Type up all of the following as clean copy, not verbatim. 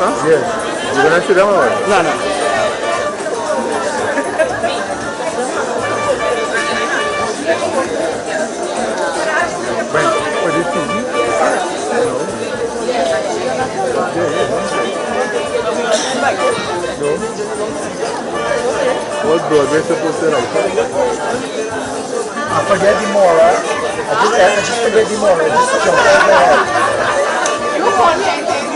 Huh? Yes. You gonna sit down or what? No, no. What is TV? No. What Broadway supposed to like? I forget the moral. I just forget the moral. Just jump over there.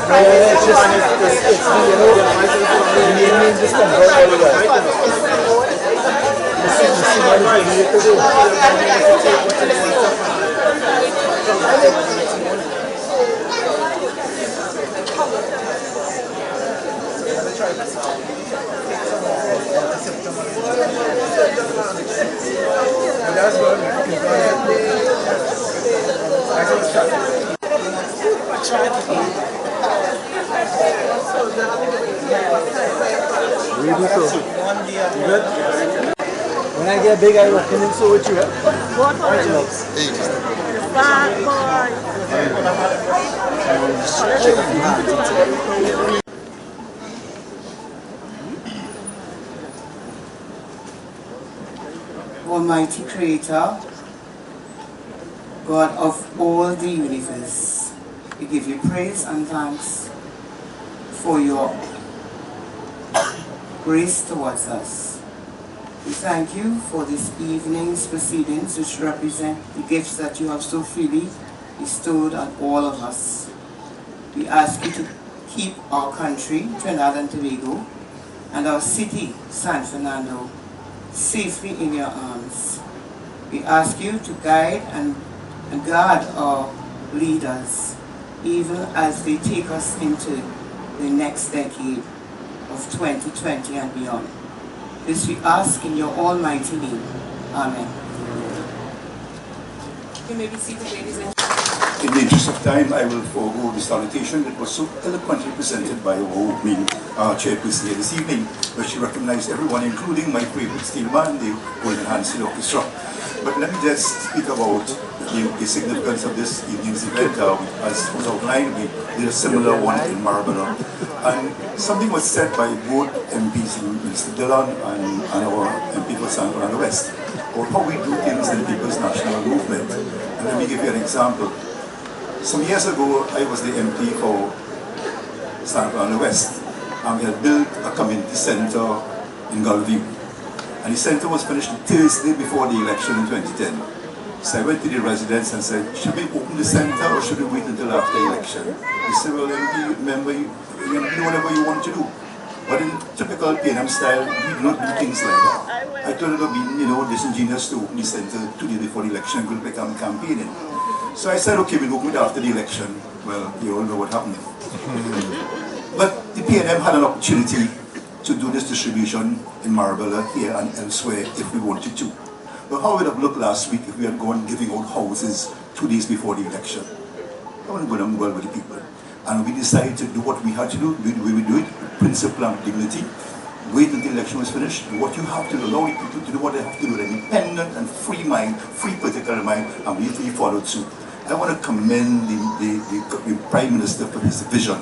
No, it's just, it's the, you know, the name just comes out everywhere. You see what you need to do. That's good. We do so. You good? When I get big, I will come in so with you. Almighty Creator, God of all the universe, we give you praise and thanks for your grace towards us. We thank you for this evening's proceedings, which represent the gifts that you have so freely bestowed on all of us. We ask you to keep our country, Trinidad and Tobago, and our city, San Fernando, safely in your arms. We ask you to guide and guard our leaders, even as they take us into the next decade of 2020 and beyond. This we ask in your almighty name. Amen. You may be seated, ladies and gentlemen. In the interest of time, I will forego the salutation that was so eloquently presented by our opening chairperson here this evening, where she recognized everyone, including my favorite steel band, the Golden Hands Orchestra. But let me just speak about the significance of this evening's event. As was outlined, we did a similar one in Marlborough. And something was said by both MPs, Mr. Dillon and our MP for San Fernando West, about how we do things in the People's National Movement. And let me give you an example. Some years ago, I was the MP for San Fernando West, and we had built a community center in Gulview. And the center was finished the Thursday before the election in 2010. So I went to the residents and said, should we open the center or should we wait until after the election? They said, well, MP, remember, you do whatever you want to do. But in typical PNM style, we do not do things like that. I thought it would be, disingenuous to open the center 2 days before the election and go become campaigning. So I said, okay, we'll open it after the election. Well, you all know what happened. But the PNM had an opportunity to do this distribution in Marlborough, here and elsewhere, if we wanted to. But how would it have looked last week if we had gone giving out houses 2 days before the election? I want to go down well with the people. And we decided to do what we had to do. We would do it with principle and dignity. Wait until the election was finished. Do what you have to do. Allow the people to do what they have to do with an independent and free mind, free political mind, and we followed suit. I want to commend the Prime Minister for his vision,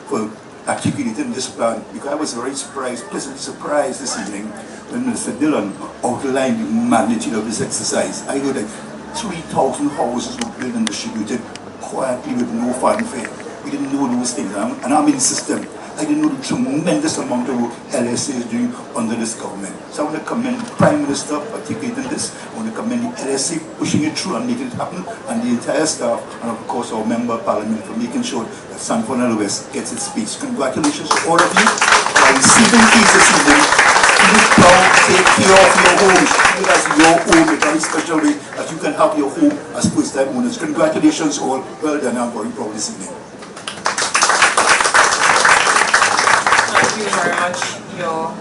for articulating this plan, because I was very surprised, pleasantly surprised this evening when Minister Dillon outlined the magnitude of this exercise. I know that 3,000 houses were built and distributed quietly with no fanfare. We didn't know those things, and I'm in the system. I didn't know the tremendous amount of work LSA is doing under this government. So I want to commend the Prime Minister for articulating this. I want to commend the LSA pushing it through and making it happen, and the entire staff, and of course our Member of Parliament for making sure that San Fernando West gets its space. Congratulations to all of you for receiving keys this evening. Feel proud, take care of your homes. Feel as your home in a very special way that you can have your home as first-time owners. Congratulations all. Well done. I'm very proud this evening. Thank you very much, Your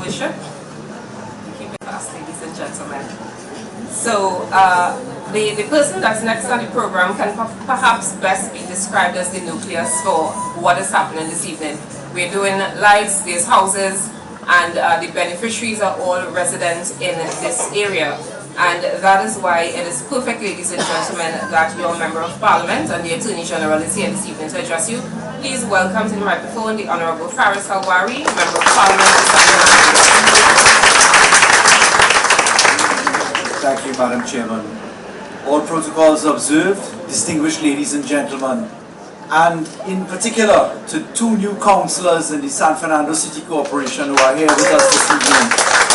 Worship. Keep it fast, ladies and gentlemen. So, the person that's next on the program can perhaps best be described as the nucleus for what is happening this evening. We're doing lights, there's houses, and the beneficiaries are all residents in this area. And that is why it is perfect, ladies and gentlemen, that your Member of Parliament and the Attorney General is here this evening to address you. Please welcome to the microphone the Honourable Faris Halwari, Member of Parliament. Thank you, Madam Chairman. All protocols observed, distinguished ladies and gentlemen, and in particular to two new councillors in the San Fernando City Corporation who are here with us this evening,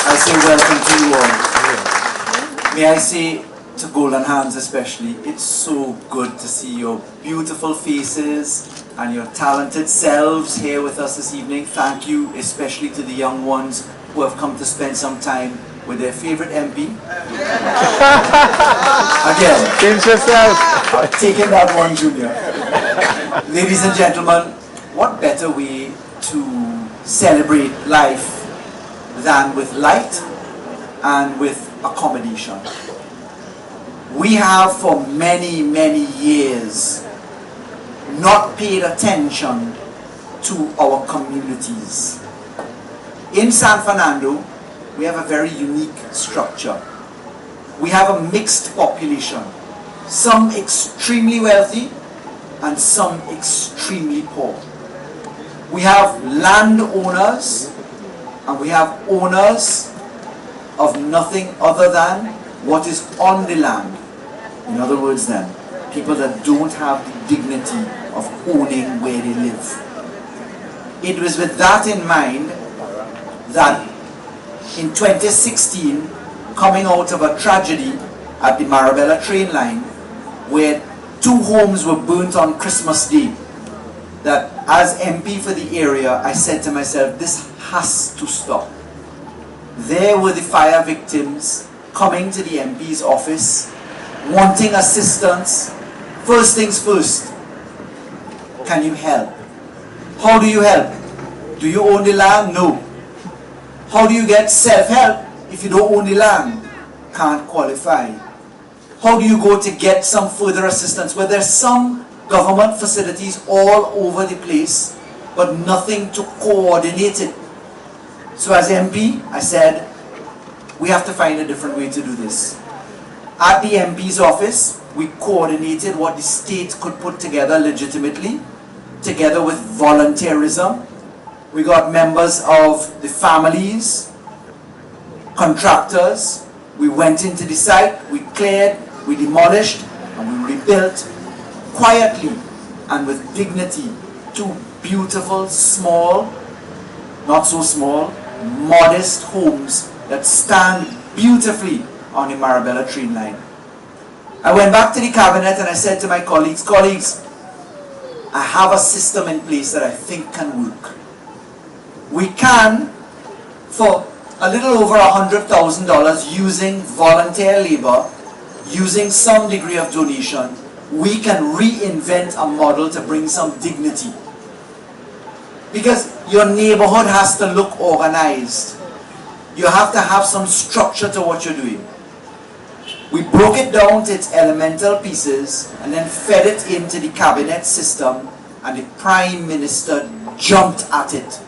I say welcome to you all. May I say to Golden Hands especially, it's so good to see your beautiful faces and your talented selves here with us this evening. Thank you especially to the young ones who have come to spend some time with their favorite MP. Again, Pinch yourself. taking that one, Junior. Ladies and gentlemen, what better way to celebrate life than with light and with accommodation? We have for many, many years not paid attention to our communities. In San Fernando, we have a very unique structure. We have a mixed population, some extremely wealthy and some extremely poor. We have landowners and we have owners of nothing other than what is on the land. In other words then, people that don't have the dignity of owning where they live. It was with that in mind that in 2016, coming out of a tragedy at the Marabella train line, where 2 homes were burnt on Christmas Day, that as MP for the area, I said to myself, this has to stop. There were the fire victims coming to the MP's office, wanting assistance. First things first, can you help? How do you help? Do you own the land? No. How do you get self-help if you don't own the land? Can't qualify. How do you go to get some further assistance? Well, there's some government facilities all over the place, but nothing to coordinate it. So as MP, I said, we have to find a different way to do this. At the MP's office, we coordinated what the state could put together legitimately, together with volunteerism. We got members of the families, contractors. We went into the site, we cleared, we demolished, and we rebuilt quietly and with dignity 2 beautiful, small, not so small, modest homes that stand beautifully on the Marabella train line. I went back to the cabinet and I said to my colleagues, I have a system in place that I think can work. We can, for a little over $100,000 using volunteer labor, using some degree of donation, we can reinvent a model to bring some dignity. Because your neighborhood has to look organized. You have to have some structure to what you're doing. We broke it down to its elemental pieces and then fed it into the cabinet system, and the Prime Minister jumped at it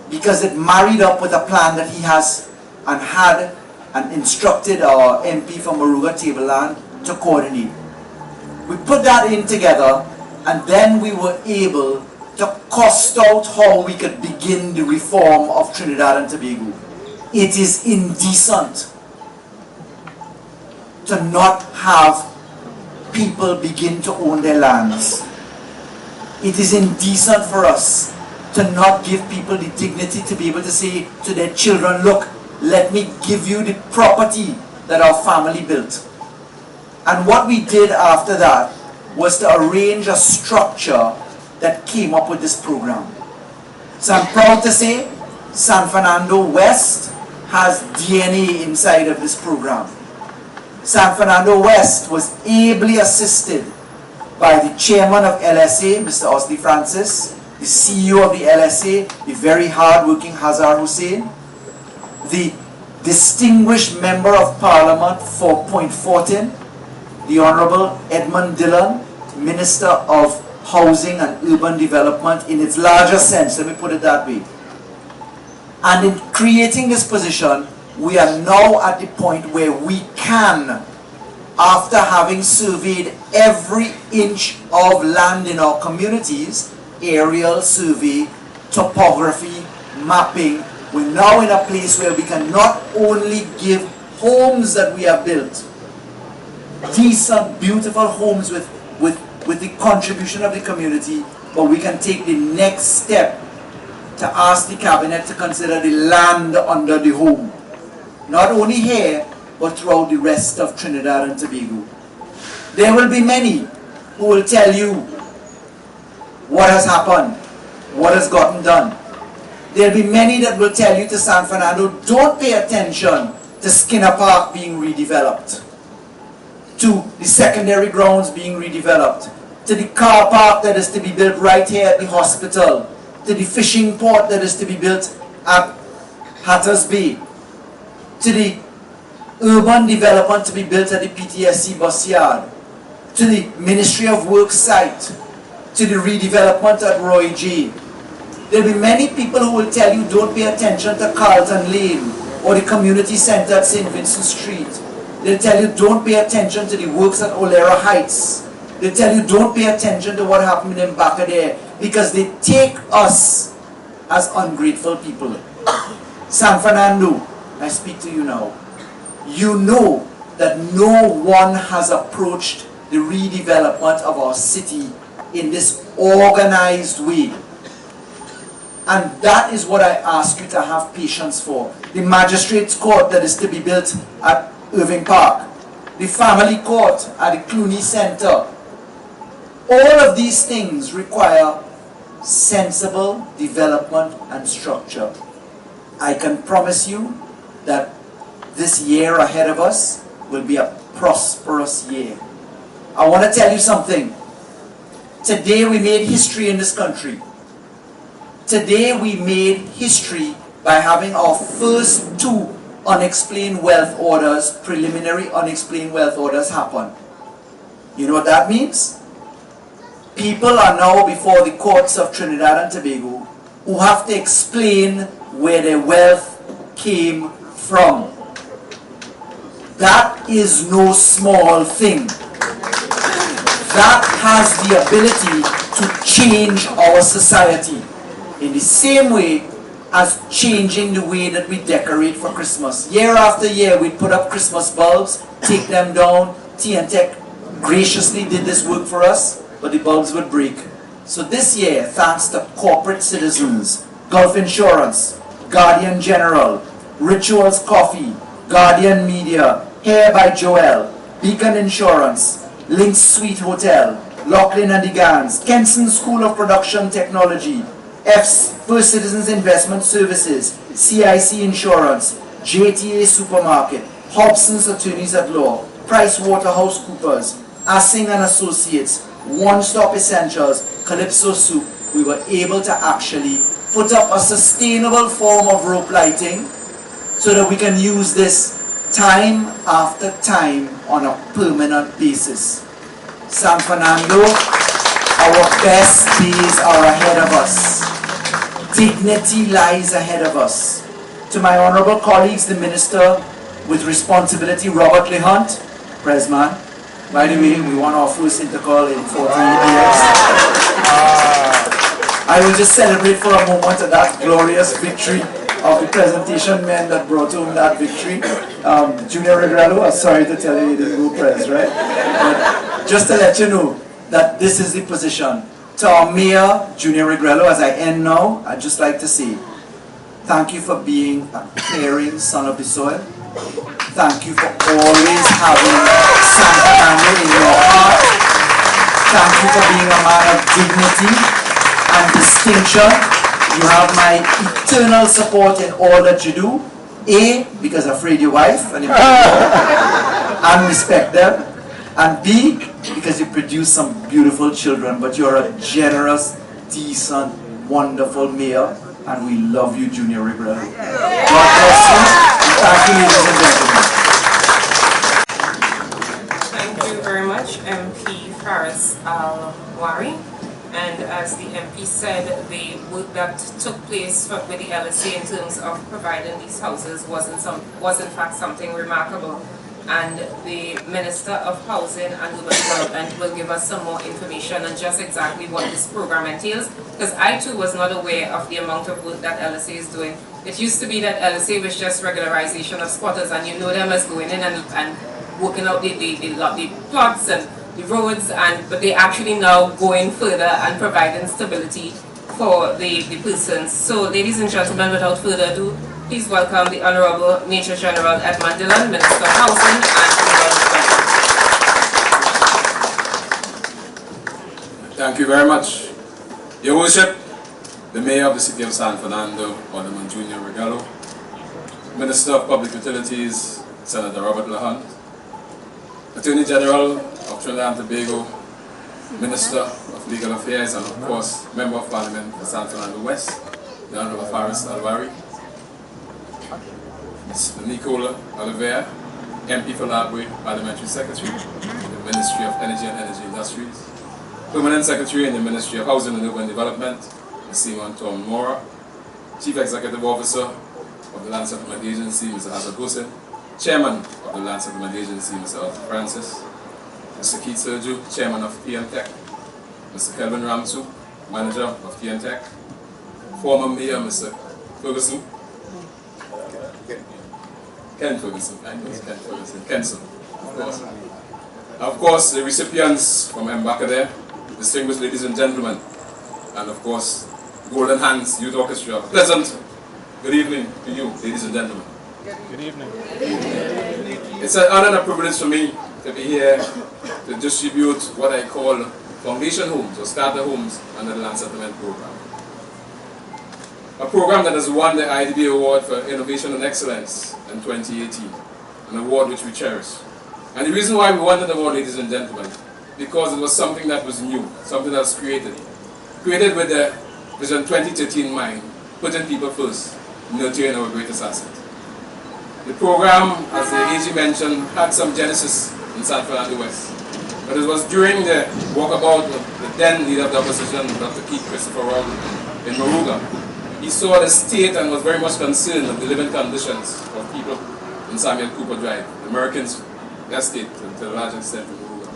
because it married up with a plan that he has and had and instructed our MP from Moruga Tableland to coordinate. We put that in together, and then we were able to cost out how we could begin the reform of Trinidad and Tobago. It is indecent to not have people begin to own their lands. It is indecent for us to not give people the dignity to be able to say to their children, look, let me give you the property that our family built. And what we did after that was to arrange a structure that came up with this program. So I'm proud to say San Fernando West has DNA inside of this program. San Fernando West was ably assisted by the chairman of LSA, Mr. Osley Francis, the CEO of the LSA, the very hard-working Hazar Hussein, the distinguished member of Parliament for Point Fortin, the Honorable Edmund Dillon, Minister of Housing and Urban Development in its larger sense, let me put it that way. And in creating this position, we are now at the point where we can, after having surveyed every inch of land in our communities, aerial survey, topography, mapping, we're now in a place where we can not only give homes that we have built, decent, beautiful homes with the contribution of the community, but we can take the next step to ask the cabinet to consider the land under the home. Not only here, but throughout the rest of Trinidad and Tobago. There will be many who will tell you what has happened, what has gotten done. There will be many that will tell you to San Fernando, don't pay attention to Skinner Park being redeveloped, to the secondary grounds being redeveloped, to the car park that is to be built right here at the hospital, to the fishing port that is to be built at Hatters Bay, to the urban development to be built at the PTSC bus yard, to the Ministry of Works site, to the redevelopment at Roy J. There will be many people who will tell you don't pay attention to Carlton Lane or the community centre at St. Vincent Street. They'll tell you don't pay attention to the works at Olera Heights. They'll tell you don't pay attention to what happened in back there, because they take us as ungrateful people. San Fernando, I speak to you now. You know that no one has approached the redevelopment of our city in this organized way. And that is what I ask you to have patience for. The magistrates court that is to be built at Irving Park, the family court at the Clooney Center. All of these things require sensible development and structure. I can promise you that this year ahead of us will be a prosperous year. I want to tell you something. Today we made history in this country. Today we made history by having our first 2 unexplained wealth orders, preliminary unexplained wealth orders happen. You know what that means? People are now before the courts of Trinidad and Tobago who have to explain where their wealth came from. That is no small thing. That has the ability to change our society in the same way as changing the way that we decorate for Christmas. Year after year, we put up Christmas bulbs, take them down. TNTech graciously did this work for us, but the bulbs would break. So this year, thanks to corporate citizens, Gulf Insurance, Guardian General, Rituals Coffee, Guardian Media, Hair by Joel, Beacon Insurance, Links Suite Hotel, Lachlan and the Gans, Kenson School of Production Technology, First Citizens Investment Services, CIC Insurance, JTA Supermarket, Hobson's Attorneys at Law, PricewaterhouseCoopers, Assing and Associates, One Stop Essentials, Calypso Soup, we were able to actually put up a sustainable form of rope lighting so that we can use this time after time on a permanent basis. San Fernando, our best days are ahead of us. Dignity lies ahead of us. To my honorable colleagues, the Minister with Responsibility, Robert Lehunt, Presman. By the way, we won our first intercall in 48 years. I will just celebrate for a moment that glorious victory of the presentation men that brought home that victory. Junior Regrello, I'm sorry to tell you, he didn't go press, right? But just to let you know that this is the position. To our Mayor, Junior Regrello, as I end now, I'd just like to say, thank you for being a caring son of the soil. Thank you for always having San Fernando in your heart. Thank you for being a man of dignity and distinction. You have my eternal support in all that you do. A, because I afraid your wife and respect them. And B, because you produce some beautiful children. But you're a generous, decent, wonderful mayor. And we love you, Junior Regrello. God bless you. And thank you, ladies and gentlemen. Thank you very much, MP Faris Al-Wari. And as the MP said, the work that took place with the LSA in terms of providing these houses was in fact something remarkable. And the Minister of Housing and Urban Development will give us some more information on just exactly what this program entails, because I too was not aware of the amount of work that LSA is doing. It used to be that LSA was just regularization of squatters, and you know them as going in and working out the plots and the roads, but they actually now going further and providing stability for the persons. So ladies and gentlemen, without further ado, please welcome the Honorable Major General Edmund Dillon, Minister of Housing and Urban Development. Thank you very much. Your Worship, the Mayor of the City of San Fernando, Alderman Junior Regalo, Minister of Public Utilities, Senator Robert Lahunt, Attorney General of Trinidad and Tobago, Minister of Legal Affairs, and of course, Member of Parliament for San Fernando West, the Honorable Faris Alvari, Mr. Nicola Oliveira, MP for Labway, Parliamentary Secretary in the Ministry of Energy and Energy Industries, Permanent Secretary in the Ministry of Housing and Urban Development, Mr. Simon Tom Mora, Chief Executive Officer of the Land Settlement Agency, Mr. Hazard Hussain, Chairman of the Land Settlement Agency, Mr. Arthur Francis, Mr. Keith Sergio, Chairman of TNTech, Mr. Kelvin Ramsu, Manager of TNTech, former Mayor Mr. Ferguson, Ken Ferguson, I know it's Ken Ferguson, Kenson, of course, the recipients from Mbakade, distinguished ladies and gentlemen, and of course, Golden Hands Youth Orchestra. Pleasant good evening to you, ladies and gentlemen. Good evening. It's an honor and a privilege for me to be here to distribute what I call foundation homes or starter homes under the Land Settlement Program. A program that has won the IDB Award for Innovation and Excellence in 2018, an award which we cherish. And the reason why we won that award, ladies and gentlemen, because it was something that was new, something that was created with the Vision 2013 in mind, putting people first, nurturing our greatest asset. The program, as the AG mentioned, had some genesis in San Fernando West. But it was during the walkabout of the then leader of the opposition, Dr. Keith Christopher Rowley, in Moruga. He saw the state and was very much concerned of the living conditions of people in Samuel Cooper Drive, the Americans' estate to a large extent in Moruga.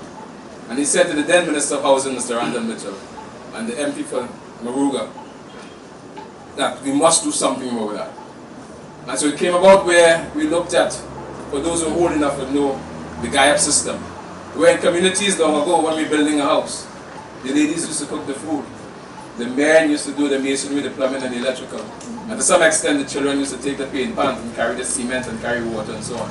And he said to the then Minister of Housing, Mr. Randall Mitchell, and the MP for Moruga, that we must do something more with that. And so it came about where we looked at, for those who are old enough to know, the GAIAP system, where in communities long ago when we were building a house, the ladies used to cook the food, the men used to do the masonry, the plumbing and the electrical, and to some extent the children used to take the paint pans and carry the cement and carry water and so on.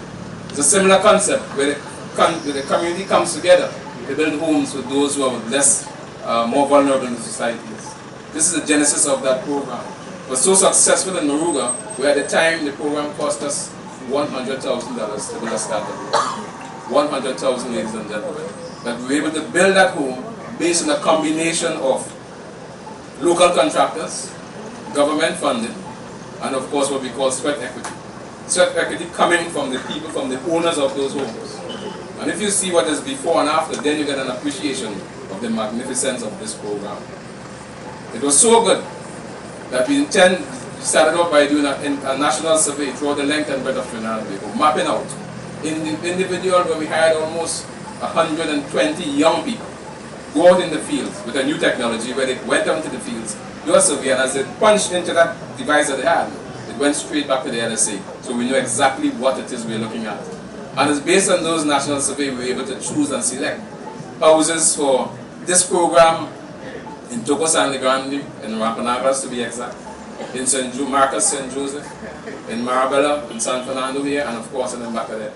It's a similar concept where the community comes together to build homes for those who are less, more vulnerable in societies. This is the genesis of that program. It was so successful in Moruga, where at the time the program cost us $100,000 to build a starter home. 100,000, ladies and gentlemen. That we were able to build that home based on a combination of local contractors, government funding, and of course what we call sweat equity. Sweat equity coming from the people, from the owners of those homes. And if you see what is before and after, then you get an appreciation of the magnificence of this program. It was so good that we started out by doing a national survey throughout the length and breadth of Trinidad and Tobago, mapping out in the individual where we had almost 120 young people go out in the fields with a new technology where they went out into the fields, do a survey, and as they punched into that device that they had, it went straight back to the LSA. So we know exactly what it is we're looking at. And it's based on those national surveys we were able to choose and select houses for this program in Togo San Grande, in Rampanagas to be exact, in Marcus St. Joseph, in Marabella, in San Fernando here, and of course in Mbakade.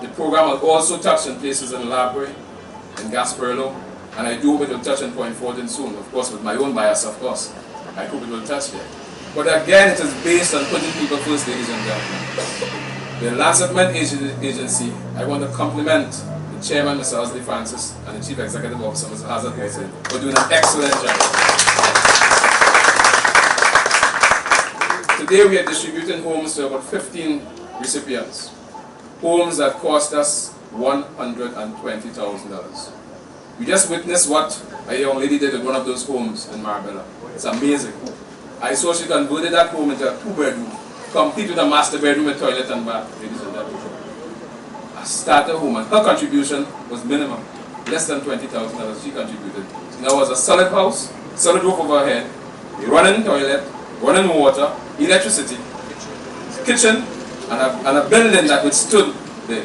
The program will also touch in places in Labray, in Gasperillo, and I do hope it will touch in Point Fortin soon, of course with my own bias, of course. I hope it will touch there. But again, it is based on putting people first, ladies and gentlemen. The Land Settlement Agency, I want to compliment the Chairman, Mr. Arthur Francis, and the Chief Executive Officer, Mr. Hazard Hussain, for doing an excellent job. Today we are distributing homes to about 15 recipients. Homes that cost us $120,000. We just witnessed what a young lady did with one of those homes in Marbella. It's amazing. I saw she converted that home into a 2-bedroom, complete with a master bedroom with toilet and bath, ladies and gentlemen. A starter home, and her contribution was minimum, less than $20,000 she contributed. So now it was a solid house, solid roof over her head, a running toilet, running water, electricity, kitchen, and a building that withstood the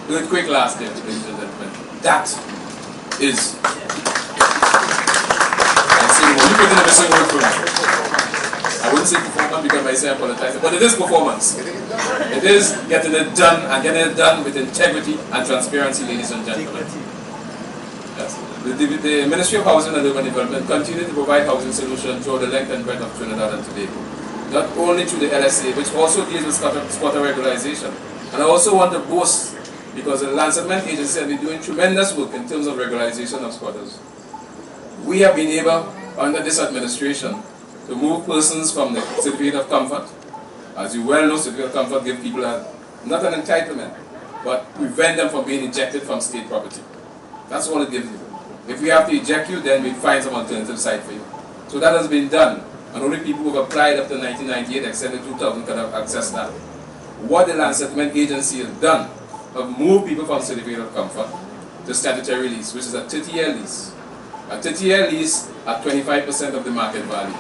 earthquake last year, ladies and gentlemen. That is, you put in a missing word for me. I wouldn't say performance because I say I apologize, but it is performance. It is getting it done and getting it done with integrity and transparency, ladies and gentlemen. Yes. The Ministry of Housing and Urban Development continues to provide housing solutions throughout the length and breadth of Trinidad and Tobago. Not only through the LSA, which also deals with squatter regularization. And I also want to boast, because the Land Settlement Agency has been doing tremendous work in terms of regularization of squatters. We have been able, under this administration, to move persons from the certificate of comfort. As you well know, certificate of comfort gives people not an entitlement, but prevent them from being ejected from state property. That's all it gives you. If we have to eject you, then we find some alternative site for you. So that has been done, and only people who have applied up to 1998, extended 2000, can have access to that. What the Land Settlement Agency has done, have moved people from certificate of comfort to statutory lease, which is a 30-year lease. A 30-year lease at 25% of the market value.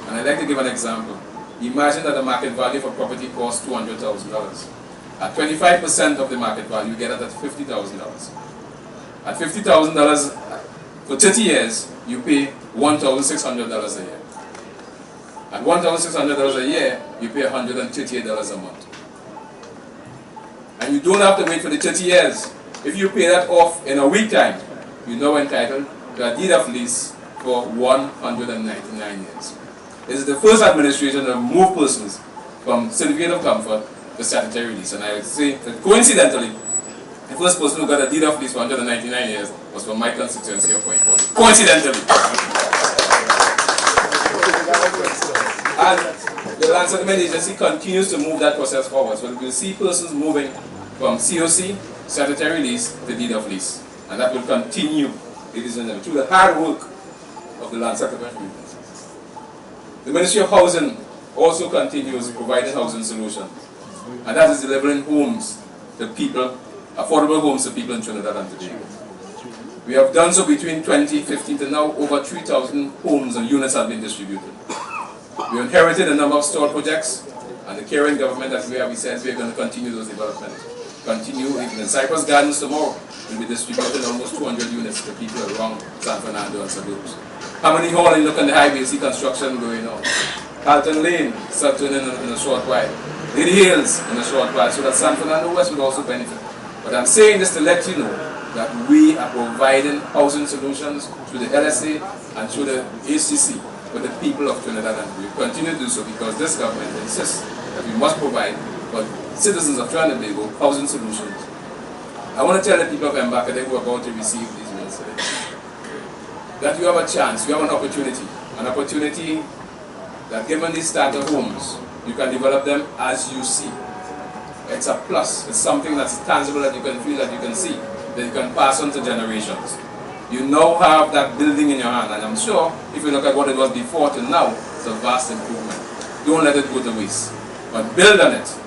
And I'd like to give an example. Imagine that the market value for property costs $200,000. At 25% of the market value, you get it at $50,000. At $50,000 for 30 years, you pay $1,600 a year. At $1,600 a year, you pay $138 a month. And you don't have to wait for the 30 years. If you pay that off in a week time, you're now entitled to a deed of lease for 199 years. This is the first administration that moved persons from certificate of comfort to statutory lease. And I would say that coincidentally, the first person who got a deed of lease for 199 years was from my constituency of Point Forty. Coincidentally. And the Land Settlement Agency continues to move that process forward. So we'll see persons moving from COC, statutory lease, to deed of lease. And that will continue, ladies and gentlemen, through the hard work of the Land Settlement Agency. The Ministry of Housing also continues providing housing solutions. And that is delivering homes to people, affordable homes to people in Trinidad and Tobago. We have done so between 2015 to now. Over 3,000 homes and units have been distributed. We inherited a number of stalled projects, and the current government, as we said, we are going to continue those developments. Continue, even in Cypress Gardens tomorrow, we'll be distributing almost 200 units to people around San Fernando and suburbs. Harmony Hall, you look on the highway, see construction going on. Halton Lane, starting in a short while. Lady Hills in a short while, so that San Fernando West would also benefit. But I'm saying this to let you know that we are providing housing solutions through the LSA and through the ACC for the people of Trinidad, and we continue to do so because this government insists that we must provide for citizens of Trinidad and Tobago housing solutions. I want to tell the people of Mbakade who are about to receive these meals today that you have a chance, you have an opportunity that given these starter homes, you can develop them as you see. It's a plus, it's something that's tangible that you can feel, that you can see, that you can pass on to generations. You now have that building in your hand, and I'm sure if you look at what it was before to now, it's a vast improvement. Don't let it go to waste, but build on it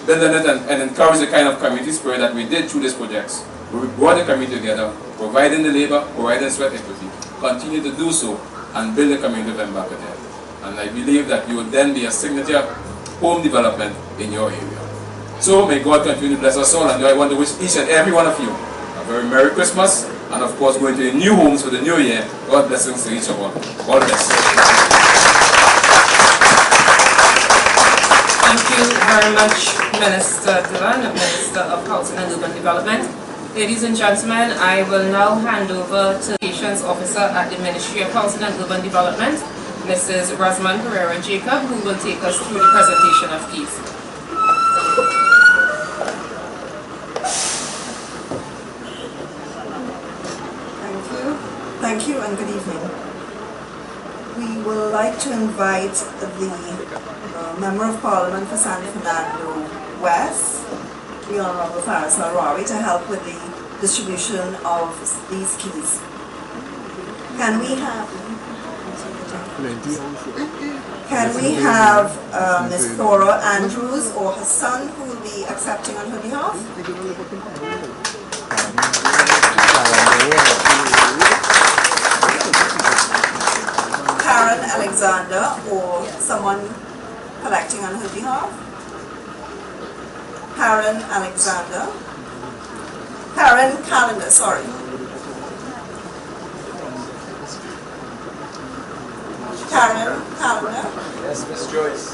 and encourage the kind of community spirit that we did through these projects, where we brought the community together, providing the labor, providing sweat equity. Continue to do so and build a community of Mbakade. And I believe that you will then be a signature home development in your area. So may God continue to bless us all, and I want to wish each and every one of you a very Merry Christmas, and of course going to your new homes for the new year. God blessings to each of all. God bless. Thank you very much, Minister Dylan, Minister of Housing and Urban Development. Ladies and gentlemen, I will now hand over to the Communications Officer at the Ministry of Housing and Urban Development, Mrs. Rosamond Pereira Jacob, who will take us through the presentation of keys. Thank you and good evening. We would like to invite the Member of Parliament for San Fernando West, the Honourable Faris Larari, to help with the distribution of these keys. Can we have Ms. Thora Andrews or her son who will be accepting on her behalf? Karen Alexander or someone collecting on her behalf? Karen Alexander. Karen Calendar, sorry. Karen Calendar. Yes, Miss Joyce.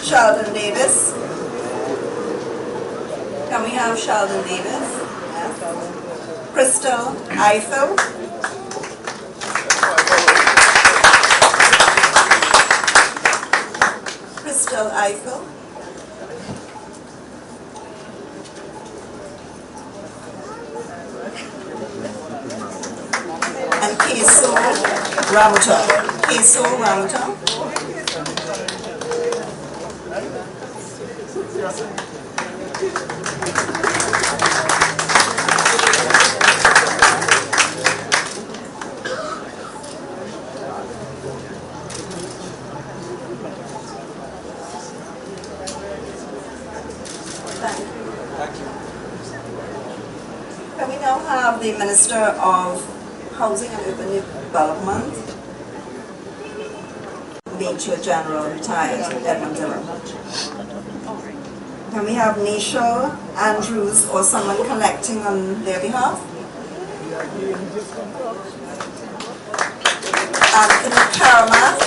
Sheldon Davis. Can we have Sheldon Davis? Yes. Crystal Eiffel. Crystal Eiffel. And Keso Ramota. Keso Ramota. Can we now have the Minister of Housing and Urban Development, Major General retired Edmund Dillon. Can we have Nisha Andrews or someone collecting on their behalf? Anthony Karamath.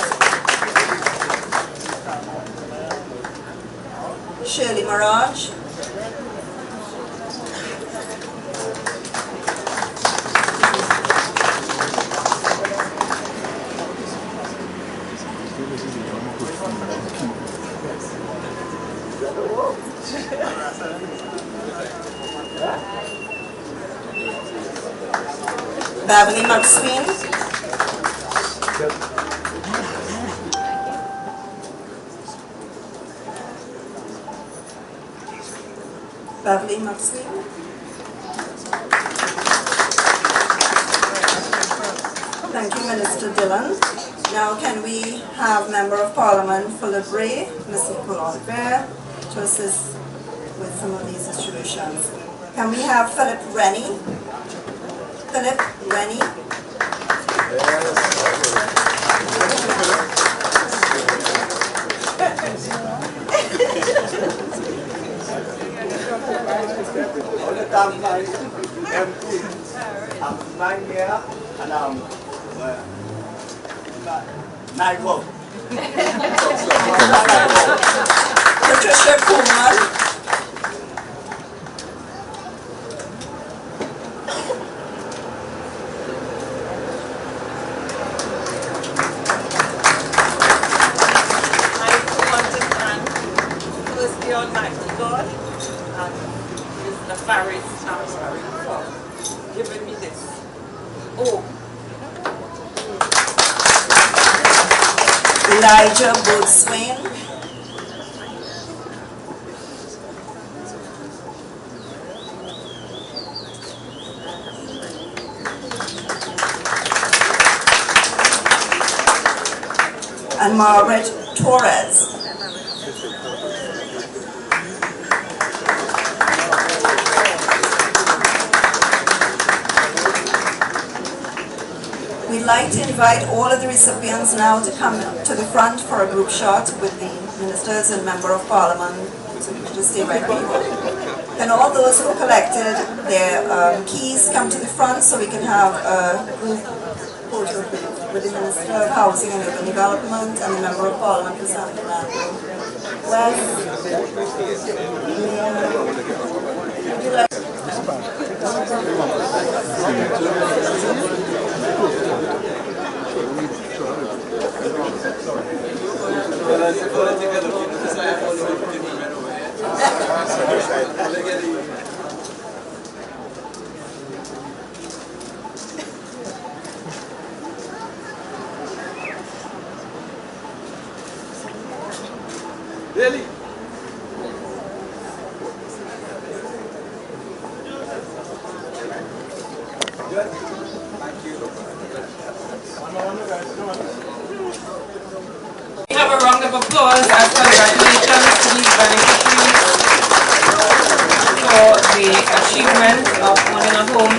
Shirley Mirage. Beverly McSween. Beverly McSween. Thank you, Minister Dillon. Now can we have Member of Parliament for Le Bray, Ms. Nicola Bear, to assist with some of these distributions. Can we have Philip Rennie? Philip Rennie. All the time, I'm 9 years and I'm 9 votes. Patricia Kumar. Giving me this. Oh. Elijah Bootswain. And Margaret Torres. We'd like to invite all of the recipients now to come to the front for a group shot with the ministers and Member of Parliament to stay right people. Can all those who collected their keys come to the front so we can have a group photo with the Minister of Housing and Urban Development and the Member of Parliament for San Fernando. Well, would you like Really? Good. Thank you. We have a round of applause as congratulations to these beneficiaries for the achievement of owning a home.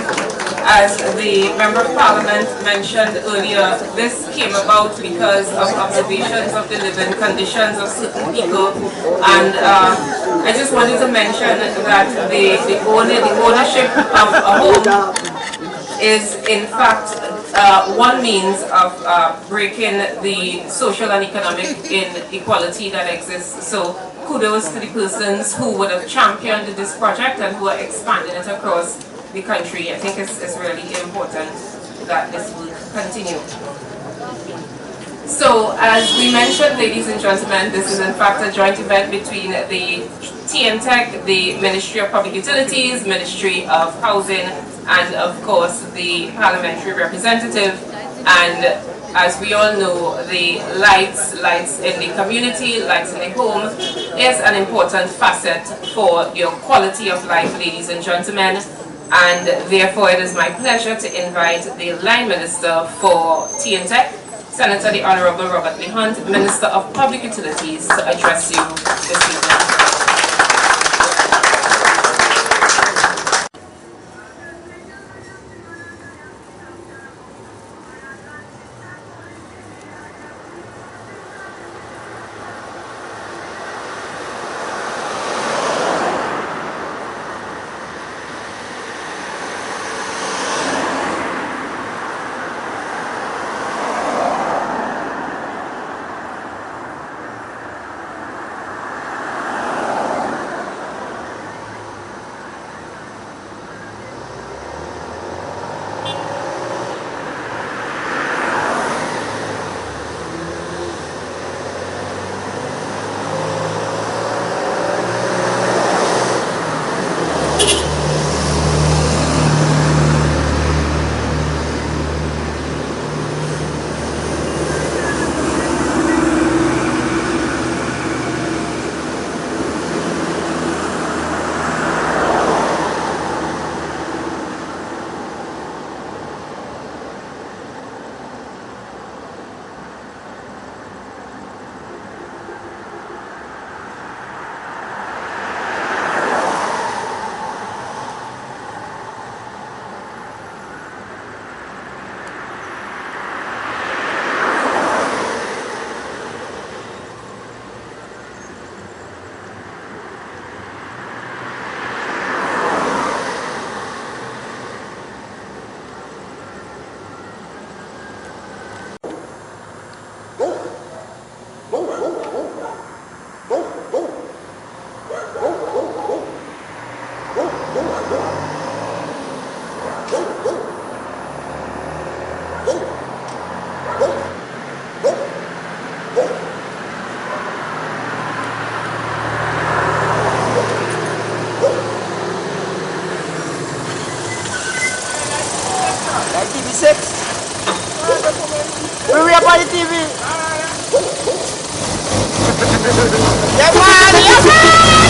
As the Member of Parliament mentioned earlier, this came about because of observations of the living conditions of certain people, and I just wanted to mention that the ownership of a home is in fact one means of breaking the social and economic inequality that exists. So kudos to the persons who would have championed this project and who are expanding it across the country. I think it's really important that this will continue. So, as we mentioned, ladies and gentlemen, this is in fact a joint event between the TNTech, the Ministry of Public Utilities, Ministry of Housing, and of course the parliamentary representative. And as we all know, the lights in the community, lights in the home, is an important facet for your quality of life, ladies and gentlemen. And therefore it is my pleasure to invite the Line Minister for TNTech, Senator the Honorable Robert Lee Hunt, Minister of Public Utilities, to address you this evening. We are by the TV. Yeah, man, yeah, man.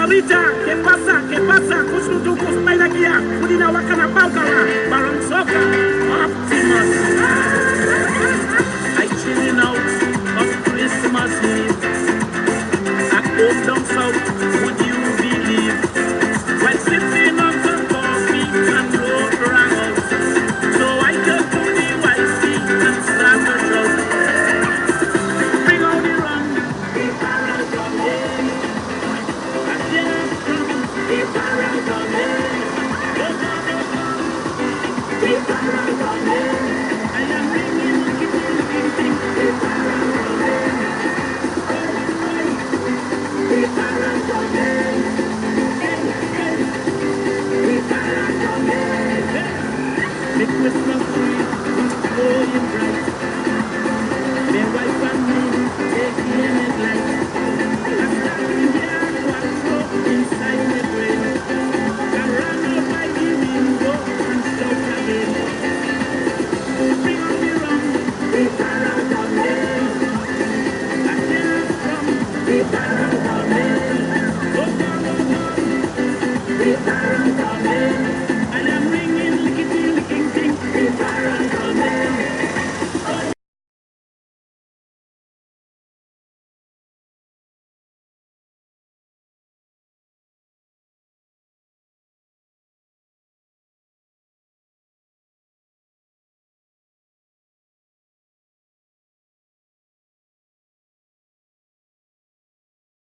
señorita, ¿qué pasa? ¿Qué pasa? Kus nutu kus baila kia, kudina wakana paukala, balong soka.